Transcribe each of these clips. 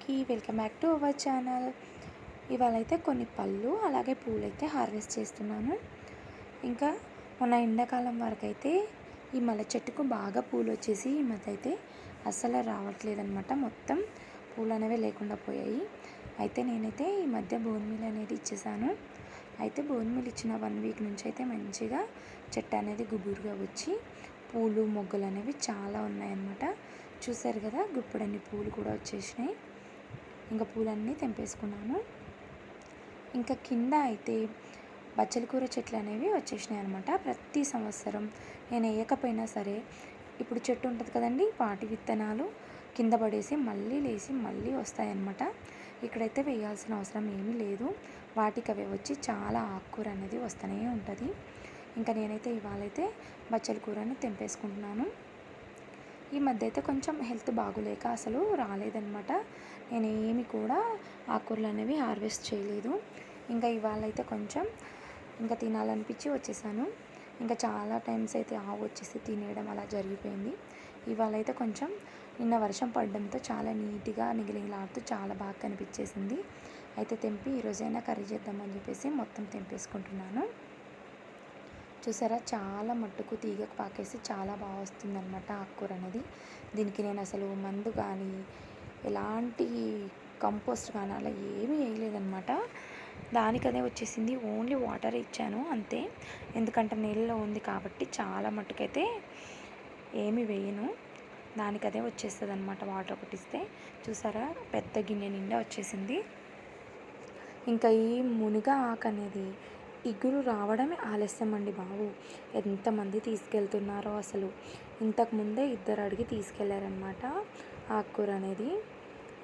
అందరికీ welcome back to our channel. ఇవాళ అయితే కొన్ని పళ్ళు అలాగే పూలైతే హార్వెస్ట్ చేస్తున్నాను. ఇంకా మొన్న ఎండాకాలం వరకు అయితే ఈ మల్లె చెట్టుకు బాగా పూలు వచ్చేసి ఈ మధ్య అయితే అస్సలు రావట్లేదన్నమాట. మొత్తం పూలు అనేవి లేకుండా పోయాయి. అయితే నేనైతే ఈ మధ్య బోన్ మీల్ అనేది ఇచ్చేసాను. అయితే బోన్ మీల్ ఇచ్చిన 1 వీక్ నుంచి అయితే మంచిగా చెట్టు అనేది గుబురుగా వచ్చి పూలు మొగ్గలు అనేవి చాలా ఉన్నాయన్నమాట. చూసారు కదా, గుప్పడన్ని పూలు కూడా వచ్చేసినాయి. ఇంకా పూలన్నీ తెంపేసుకున్నాను. ఇంకా కింద అయితే బచ్చల కూర చెట్లు అనేవి వచ్చేసినాయి అనమాట. ప్రతి సంవత్సరం నేను వేయకపోయినా సరే ఇప్పుడు చెట్టు ఉంటుంది కదండి, వాటి విత్తనాలు కింద పడేసి మళ్ళీ లేచి మళ్ళీ వస్తాయన్నమాట. ఇక్కడైతే వేయాల్సిన అవసరం ఏమీ లేదు, వాటికి అవి వచ్చి చాలా ఆకుకూర అనేది వస్తూనే ఉంటుంది. ఇంకా నేనైతే ఇవాళైతే బచ్చల కూరని తెంపేసుకుంటున్నాను. ఈ మధ్య అయితే కొంచెం హెల్త్ బాగోలేక అసలు రాలేదన్నమాట. నేను ఏమి కూడా ఆకుకూరలు అనేవి హార్వెస్ట్ చేయలేదు. ఇంకా ఇవాళ అయితే కొంచెం ఇంకా తినాలనిపించి వచ్చేసాను. ఇంకా చాలా టైమ్స్ అయితే ఆవు వచ్చేసి తినేయడం అలా జరిగిపోయింది. ఇవాళ అయితే కొంచెం నిన్న వర్షం పడడంతో చాలా నీట్గా నిగిలిగిలాడుతూ చాలా బాగా కనిపించేసింది. అయితే తెంపి ఈరోజైనా కర్రీ చేద్దామని చెప్పేసి మొత్తం తెంపేసుకుంటున్నాను. చూసారా, చాలా మట్టుకు తీగకు పాకేసి చాలా బాగా వస్తుందన్నమాట ఆకుకూర అనేది. దీనికి నేను అసలు మందు కానీ ఎలాంటి కంపోస్ట్ కానీ అలా ఏమీ వేయలేదన్నమాట. దానికదే వచ్చేసింది. ఓన్లీ వాటర్ ఇచ్చాను అంతే, ఎందుకంటే నీళ్ళలో ఉంది కాబట్టి చాలా మట్టుకైతే ఏమి వేయను. దానికదే వచ్చేస్తుంది అనమాట వాటర్ ఒకటి ఇస్తే. చూసారా, పెద్ద గిన్నె నిండా వచ్చేసింది. ఇంకా ఈ మునగ ఆకు అనేది ఇగురు రావడమే ఆలస్యం అండి బాబు. ఎంతమంది తీసుకెళ్తున్నారో అసలు. ఇంతకుముందే 2 అడిగి తీసుకెళ్లారనమాట ఆకుకూర అనేది.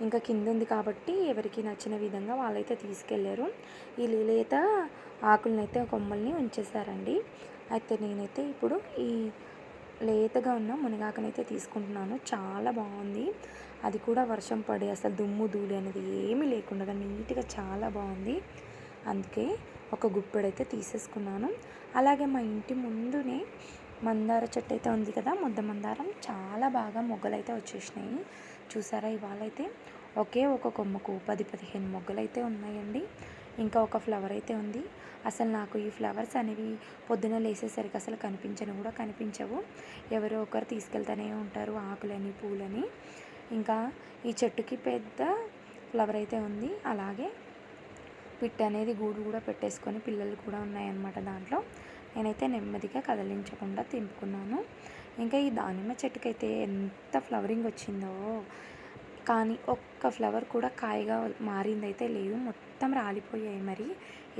ఇంకా కింద ఉంది కాబట్టి ఎవరికి నచ్చిన విధంగా వాళ్ళైతే తీసుకెళ్లారు. ఈ లేత ఆకులనైతే కొమ్మల్ని ఉంచేసారండి. అయితే నేనైతే ఇప్పుడు ఈ లేతగా ఉన్న మునగాకునైతే తీసుకుంటున్నాను. చాలా బాగుంది. అది కూడా వర్షం పడి అసలు దుమ్ము ధూళి అనేది ఏమీ లేకుండా నీట్గా చాలా బాగుంది. అందుకే ఒక గుప్పెడైతే తీసేసుకున్నాను. అలాగే మా ఇంటి ముందునే మందార చెట్టు అయితే ఉంది కదా, ముద్ద మందారం, చాలా బాగా మొగ్గలైతే వచ్చేసినాయి. చూసారా, ఇవాళ అయితే ఒకే ఒక కొమ్మకు 10-15 మొగ్గలైతే ఉన్నాయండి. ఇంకా ఒక ఫ్లవర్ అయితే ఉంది. అసలు నాకు ఈ ఫ్లవర్స్ అనేవి పొద్దున లేసేసరికి అసలు కనిపించవు. ఎవరో ఒకరు తీసుకెళ్తూనే ఉంటారు ఆకులని పూలని. ఇంకా ఈ చెట్టుకి పెద్ద ఫ్లవర్ అయితే ఉంది. అలాగే పిట్ట అనేది గూడు కూడా పెట్టేసుకొని పిల్లలు కూడా ఉన్నాయన్నమాట దాంట్లో. నేనైతే నెమ్మదిగా కదిలించకుండా తెంపుకున్నాను. ఇంకా ఈ దానిమ్మ చెట్టుకైతే ఎంత ఫ్లవరింగ్ వచ్చిందో, కానీ ఒక్క ఫ్లవర్ కూడా కాయగా మారిందైతే లేదు. మొత్తం రాలిపోయాయి. మరి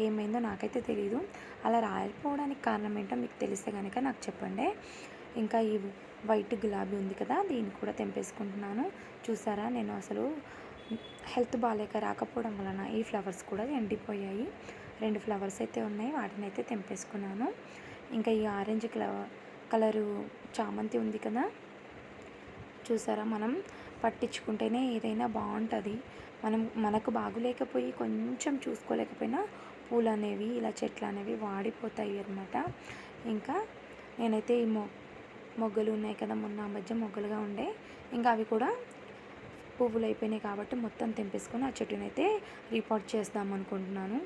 ఏమైందో నాకైతే తెలీదు. అలా రాలిపోవడానికి కారణం ఏంటో మీకు తెలిస్తే కనుక నాకు చెప్పండి. ఇంకా ఈ వైట్ గులాబీ ఉంది కదా, దీన్ని కూడా తెంపేసుకుంటున్నాను. చూసారా, నేను అసలు హెల్త్ బాగాలేక రాకపోవడం వలన ఈ ఫ్లవర్స్ కూడా ఎండిపోయాయి. 2 ఫ్లవర్స్ అయితే ఉన్నాయి, వాటిని అయితే తెంపేసుకున్నాను. ఇంకా ఈ ఆరెంజ్ కలరు చామంతి ఉంది కదా, చూసారా, మనం పట్టించుకుంటేనే ఏదైనా బాగుంటుంది. మనకు బాగులేకపోయి కొంచెం చూసుకోలేకపోయినా పూలు అనేవి ఇలా చెట్లు అనేవి వాడిపోతాయి అన్నమాట. ఇంకా నేనైతే ఈ మొగ్గలు ఉన్నాయి కదా, మొన్న మధ్య మొగ్గలుగా ఉండే, ఇంకా అవి కూడా పువ్వులు అయిపోయినాయి కాబట్టి మొత్తం తెంపేసుకొని ఆ చెట్టునైతే రీపాట్ చేద్దాం అనుకుంటున్నాను.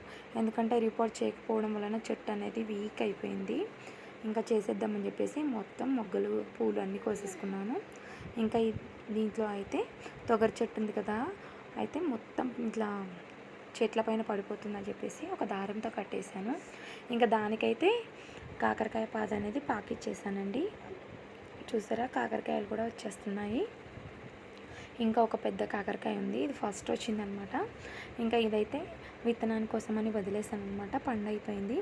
ఎందుకంటే రీపాట్ చేయకపోవడం వలన చెట్టు అనేది వీక్ అయిపోయింది. ఇంకా చేసేద్దామని చెప్పేసి మొత్తం మొగ్గలు పూలు అన్నీ కోసేసుకున్నాను. ఇంకా దీంట్లో అయితే తొగరి చెట్టు ఉంది కదా, అయితే మొత్తం ఇట్లా చెట్ల పైన పడిపోతుందని చెప్పేసి ఒక దారంతో కట్టేశాను. ఇంకా దానికైతే కాకరకాయ పాదు అనేది పాకిచ్చేసానండి. చూసారా, కాకరకాయలు కూడా వచ్చేస్తున్నాయి. ఇంకా ఒక పెద్ద కాకరకాయ ఉంది, ఇది ఫస్ట్ వచ్చిందనమాట. ఇంకా ఇదైతే విత్తనాని కోసమని వదిలేసాను అనమాట, పండు అయిపోయింది.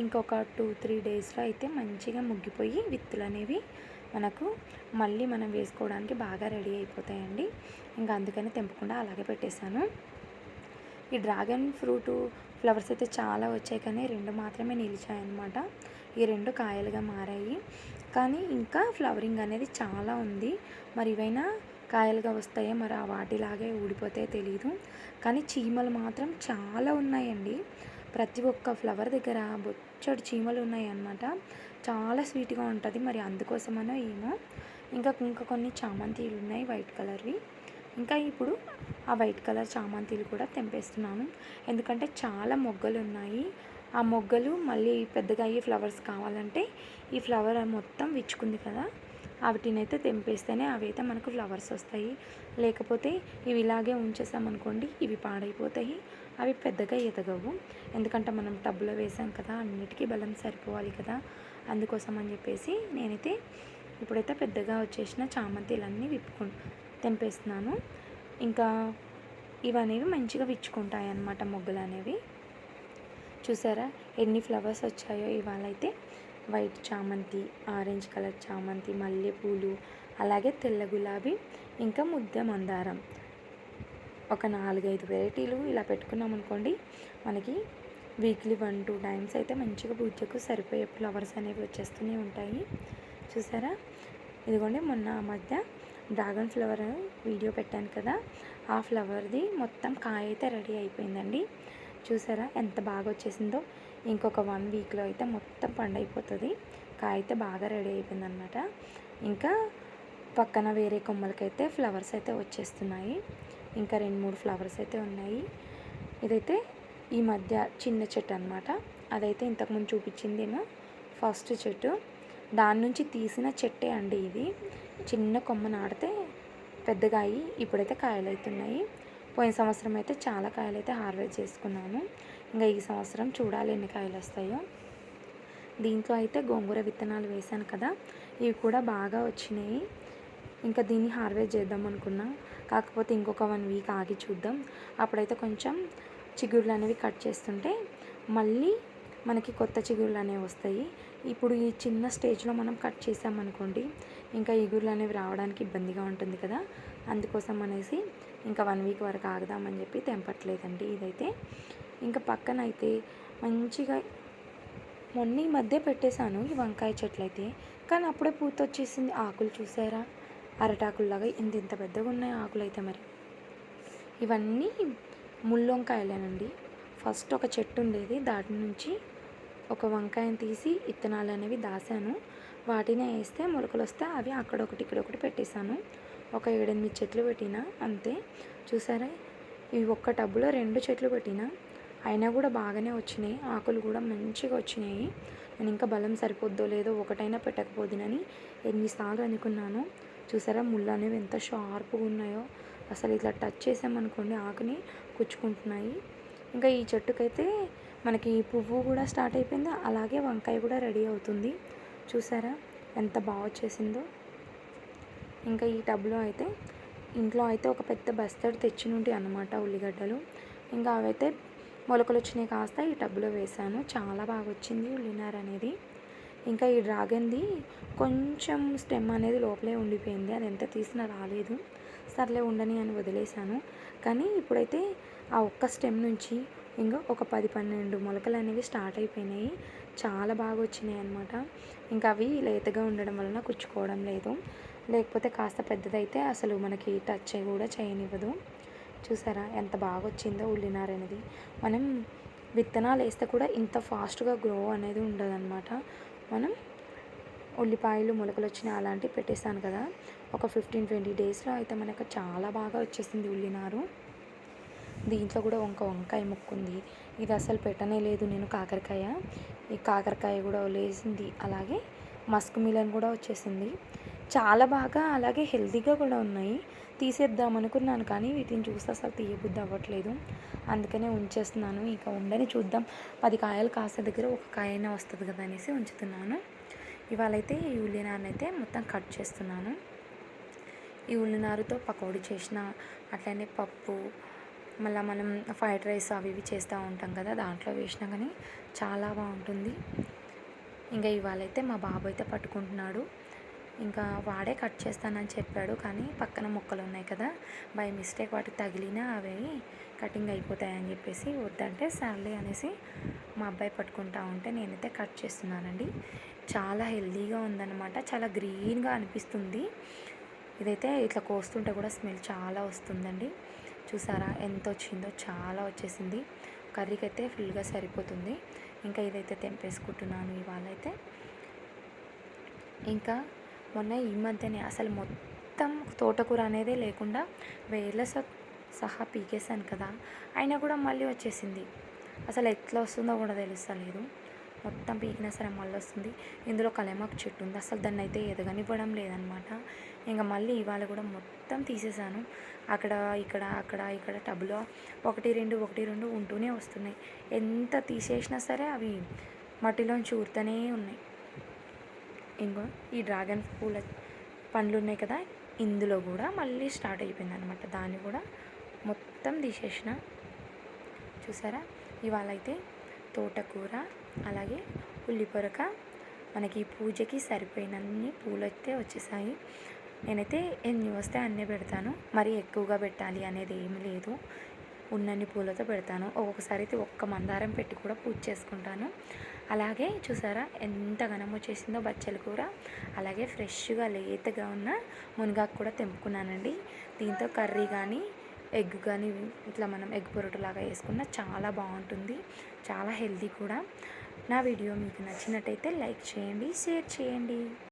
ఇంకొక 2-3 డేస్లో అయితే మంచిగా ముగ్గిపోయి విత్తులు అనేవి మనకు మళ్ళీ మనం వేసుకోవడానికి బాగా రెడీ అయిపోతాయండి. ఇంకా అందుకని తెంపకుండా అలాగే పెట్టేశాను. ఈ డ్రాగన్ ఫ్రూటు ఫ్లవర్స్ అయితే చాలా వచ్చాయి, కానీ 2 మాత్రమే నిలిచాయన్నమాట. ఈ 2 కాయలుగా మారాయి, కానీ ఇంకా ఫ్లవరింగ్ అనేది చాలా ఉంది. మరి ఇవైనా కాయలుగా వస్తాయో మరి ఆ వాటిలాగే ఊడిపోతాయో తెలీదు. కానీ చీమలు మాత్రం చాలా ఉన్నాయండి. ప్రతి ఒక్క ఫ్లవర్ దగ్గర బొచ్చడు చీమలు ఉన్నాయి అన్నమాట. చాలా స్వీట్గా ఉంటుంది, మరి అందుకోసమనో ఏమో. ఇంకా కొన్ని చామంతిలు ఉన్నాయి వైట్ కలర్వి, ఇంకా ఇప్పుడు ఆ వైట్ కలర్ చామంతిలు కూడా తెంపేస్తున్నాను. ఎందుకంటే చాలా మొగ్గలు ఉన్నాయి. ఆ మొగ్గలు మళ్ళీ పెద్దగా అయ్యి ఫ్లవర్స్ కావాలంటే ఈ ఫ్లవర్ మొత్తం విచ్చుకుంది కదా, వాటినైతే తెంపేస్తేనే అవి అయితే మనకు ఫ్లవర్స్ వస్తాయి. లేకపోతే ఇవి ఇలాగే ఉంచేసామనుకోండి, ఇవి పాడైపోతాయి, అవి పెద్దగా ఎదగవు. ఎందుకంటే మనం టబ్లో వేసాం కదా, అన్నిటికీ బలం సరిపోవాలి కదా, అందుకోసం అని చెప్పేసి నేనైతే ఇప్పుడైతే పెద్దగా వచ్చేసిన చామంతిలన్నీ తెంపేస్తున్నాను. ఇంకా ఇవనేవి మంచిగా విచ్చుకుంటాయి అన్నమాట మొగ్గలు అనేవి. చూసారా ఎన్ని ఫ్లవర్స్ వచ్చాయో ఇవాళ అయితే. వైట్ చామంతి, ఆరెంజ్ కలర్ చామంతి, మల్లెపూలు, అలాగే తెల్ల గులాబీ, ఇంకా ముద్ద మందారం, ఒక 4-5 వెరైటీలు ఇలా పెట్టుకున్నాం అనుకోండి, మనకి వీక్లీ 1-2 టైమ్స్ అయితే మంచిగా పూజకు సరిపోయే ఫ్లవర్స్ అనేవి వచ్చేస్తూనే ఉంటాయి. చూసారా, ఇదిగోండి మొన్న మధ్య డ్రాగన్ ఫ్లవర్ వీడియో పెట్టాను కదా, ఆ ఫ్లవర్ది మొత్తం కాయ అయితే రెడీ అయిపోయిందండి. చూసారా ఎంత బాగా వచ్చేసిందో. ఇంకొక 1 వీక్లో అయితే మొత్తం పండైపోతుంది. కాయ అయితే బాగా రెడీ అయిపోయిందనమాట. ఇంకా పక్కన వేరే కొమ్మలకైతే ఫ్లవర్స్ అయితే వచ్చేస్తున్నాయి. ఇంకా 2-3 ఫ్లవర్స్ అయితే ఉన్నాయి. ఇదైతే ఈ మధ్య చిన్న చెట్టు అనమాట. అదైతే ఇంతకుముందు చూపించిందేమో ఫస్ట్ చెట్టు, దాని నుంచి తీసిన చెట్టే అండి ఇది. చిన్న కొమ్మ నాటితే పెద్దగా అయ్యి ఇప్పుడైతే కాయలు అవుతున్నాయి. పోయిన సంవత్సరం అయితే చాలా కాయలు అయితే హార్వెస్ట్ చేసుకున్నాను. ఇంకా ఈ సంవత్సరం చూడాలి ఎన్ని కాయలు వస్తాయో. దీంట్లో అయితే గోంగూర విత్తనాలు వేశాను కదా, ఇవి కూడా బాగా వచ్చినాయి. ఇంకా దీన్ని హార్వెస్ట్ చేద్దాం అనుకున్నా, కాకపోతే ఇంకొక 1 వీక్ ఆగి చూద్దాం. అప్పుడైతే కొంచెం చిగుర్లు అనేవి కట్ చేస్తుంటే మళ్ళీ మనకి కొత్త చిగుర్లు అనేవి వస్తాయి. ఇప్పుడు ఈ చిన్న స్టేజ్లో మనం కట్ చేసామనుకోండి, ఇంకా ఇగుర్లు అనేవి రావడానికి ఇబ్బందిగా ఉంటుంది కదా, అందుకోసం అనేసి ఇంకా 1 వీక్ వరకు ఆగుదామని చెప్పి తెంపట్లేదండి ఇదైతే. ఇంకా పక్కన అయితే మంచిగా మొన్న ఈ మధ్య పెట్టేశాను ఈ వంకాయ చెట్లు అయితే, కానీ అప్పుడే పూత వచ్చేసింది. ఆకులు చూసారా, అరటాకుల్లాగా ఇంత పెద్దగా ఉన్నాయి ఆకులు అయితే. మరి ఇవన్నీ ముళ్ళొంకాయలేనండి. ఫస్ట్ ఒక చెట్టు ఉండేది, దాటి నుంచి ఒక వంకాయని తీసి విత్తనాలు అనేవి దాశాను. వాటినే వేస్తే మొలకలు వస్తే అవి అక్కడొకటి ఇక్కడొకటి పెట్టేశాను. ఒక 7-8 చెట్లు పెట్టిన అంతే. చూసారా, ఇవి ఒక్క టబ్బులో 2 చెట్లు పెట్టిన, అయినా కూడా బాగానే వచ్చినాయి. ఆకులు కూడా మంచిగా వచ్చినాయి. నేను ఇంకా బలం సరిపోద్దో లేదో ఒకటైనా పెట్టకపోదునని ఎన్నిసార్లు అనుకున్నాను. చూసారా ముళ్ళు అనేవి ఎంత షార్ప్గా ఉన్నాయో, అసలు ఇట్లా టచ్ చేసామనుకోండి ఆకుని కుచ్చుకుంటున్నాయి. ఇంకా ఈ చెట్టుకైతే మనకి పువ్వు కూడా స్టార్ట్ అయిపోయింది, అలాగే వంకాయ కూడా రెడీ అవుతుంది. చూసారా ఎంత బాగా వచ్చేసిందో. ఇంకా ఈ టబ్లో అయితే ఇంట్లో అయితే ఒక పెద్ద బస్తడి తెచ్చినుంటి అన్నమాట ఉల్లిగడ్డలు. ఇంకా అవైతే మొలకలు వచ్చినాయి, కాస్త ఈ టబ్లో వేసాను. చాలా బాగా వచ్చింది ఉల్లినార అనేది. ఇంకా ఈ డ్రాగన్ది కొంచెం స్టెమ్ అనేది లోపలే ఉండిపోయింది, అది ఎంత తీసినా రాలేదు. సర్లే ఉండని అని వదిలేశాను. కానీ ఇప్పుడైతే ఆ ఒక్క స్టెమ్ నుంచి ఇంకా ఒక 10-12 మొలకలు అనేవి స్టార్ట్ అయిపోయినాయి. చాలా బాగా వచ్చినాయి అన్నమాట. ఇంకా అవి లేతగా ఉండడం వలన కుచ్చుకోవడం లేదు, లేకపోతే కాస్త పెద్దదైతే అసలు మనకి టచ్ కూడా చేయనివ్వదు. చూసారా ఎంత బాగా వచ్చిందో ఉల్లినార అనేది. మనం విత్తనాలు వేస్తే కూడా ఇంత ఫాస్ట్గా గ్రో అనేది ఉండదన్నమాట. మనం ఉల్లిపాయలు మొలకలు వచ్చినాయి అలాంటివి పెట్టేశాను కదా, ఒక 15-20 డేస్లో అయితే మనకు చాలా బాగా వచ్చేసింది ఉల్లినారు. దీంట్లో కూడా వంకాయ ముక్కు ఉంది, ఇది అసలు పెట్టనే లేదు నేను. కాకరకాయ, ఈ కాకరకాయ కూడా లేసింది, అలాగే మస్క్ మిలన్ కూడా వచ్చేసింది. చాలా బాగా అలాగే హెల్తీగా కూడా ఉన్నాయి. తీసేద్దాం అనుకున్నాను కానీ వీటిని చూస్తే అసలు తీయబుద్ధి అవ్వట్లేదు, అందుకనే ఉంచేస్తున్నాను. ఇక ఉండని చూద్దాం, 10 కాయలు కాసే దగ్గర ఒక కాయనే వస్తుంది కదా అనేసి ఉంచుతున్నాను. ఇవాళైతే ఈ ఉల్లినారని అయితే మొత్తం కట్ చేస్తున్నాను. ఈ ఉల్లినారుతో పకోడీ చేసిన, అట్లనే పప్పు, మళ్ళీ మనం ఫ్రైడ్ రైస్ అవి ఇవి చేస్తూ ఉంటాం కదా, దాంట్లో వేసినా కానీ చాలా బాగుంటుంది. ఇంకా ఇవాళైతే మా బాబు అయితే పట్టుకుంటున్నాడు. ఇంకా వాడే కట్ చేస్తానని చెప్పాడు, కానీ పక్కన మొక్కలు ఉన్నాయి కదా, బై మిస్టేక్ వాటికి తగిలినా అవి కటింగ్ అయిపోతాయని చెప్పేసి వద్దంటే సర్లే అనేసి మా అబ్బాయి పట్టుకుంటా ఉంటే నేనైతే కట్ చేస్తున్నానండి. చాలా హెల్తీగా ఉందన్నమాట, చాలా గ్రీన్గా అనిపిస్తుంది. ఇదైతే ఇట్లా కోస్తుంటే కూడా స్మెల్ చాలా వస్తుందండి. చూసారా ఎంత వచ్చిందో, చాలా వచ్చేసింది. కర్రీకి అయితే ఫుల్గా సరిపోతుంది. ఇంకా ఇదైతే తెంపేసుకుంటున్నాను ఇవాళ అయితే. ఇంకా మొన్న ఈ మధ్యనే అసలు మొత్తం తోటకూర అనేదే లేకుండా వేర్ల సహా పీకేసాను కదా, అయినా కూడా మళ్ళీ వచ్చేసింది. అసలు ఎట్లా వస్తుందో కూడా తెలుస్తలేదు. మొత్తం పీకినా సరే మళ్ళీ వస్తుంది. ఇందులో కలేమాకు చెట్టు ఉంది, అసలు దాన్ని అయితే ఎదగనివ్వడం లేదనమాట. ఇంకా మళ్ళీ ఇవాళ కూడా మొత్తం తీసేసాను. అక్కడ ఇక్కడ అక్కడ ఇక్కడ టబ్లో ఒకటి రెండు ఉంటూనే వస్తున్నాయి. ఎంత తీసేసినా సరే అవి మట్టిలోంచి ఊరుతూనే ఉన్నాయి. ఇంకో ఈ డ్రాగన్ పూల పండ్లు ఉన్నాయి కదా, ఇందులో కూడా మళ్ళీ స్టార్ట్ అయిపోయింది అనమాట. దాన్ని కూడా మొత్తం తీసేసిన. చూసారా, ఇవాళ అయితే తోటకూర అలాగే ఉల్లిపొరక మనకి పూజకి సరిపోయినన్ని పూలు అయితే వచ్చేసాయి. నేనైతే ఎన్ని వస్తే అన్నీ పెడతాను, మరీ ఎక్కువగా పెట్టాలి అనేది ఏమి లేదు. ఉన్నన్ని పూలతో పెడతాను. ఒక్కొక్కసారి అయితే ఒక్క మందారం పెట్టి కూడా పూజ చేసుకుంటాను. అలాగే చూసారా ఎంత ఘనం వచ్చేసిందో బచ్చల కూర. అలాగే ఫ్రెష్గా లేతగా ఉన్న మునగాకు కూడా తెంపుకున్నానండి. దీంతో కర్రీ కానీ ఎగ్ కానీ ఇట్లా మనం ఎగ్ పొరటులాగా వేసుకున్న చాలా బాగుంటుంది, చాలా హెల్తీ కూడా. నా వీడియో మీకు నచ్చినట్టయితే లైక్ చేయండి, షేర్ చేయండి.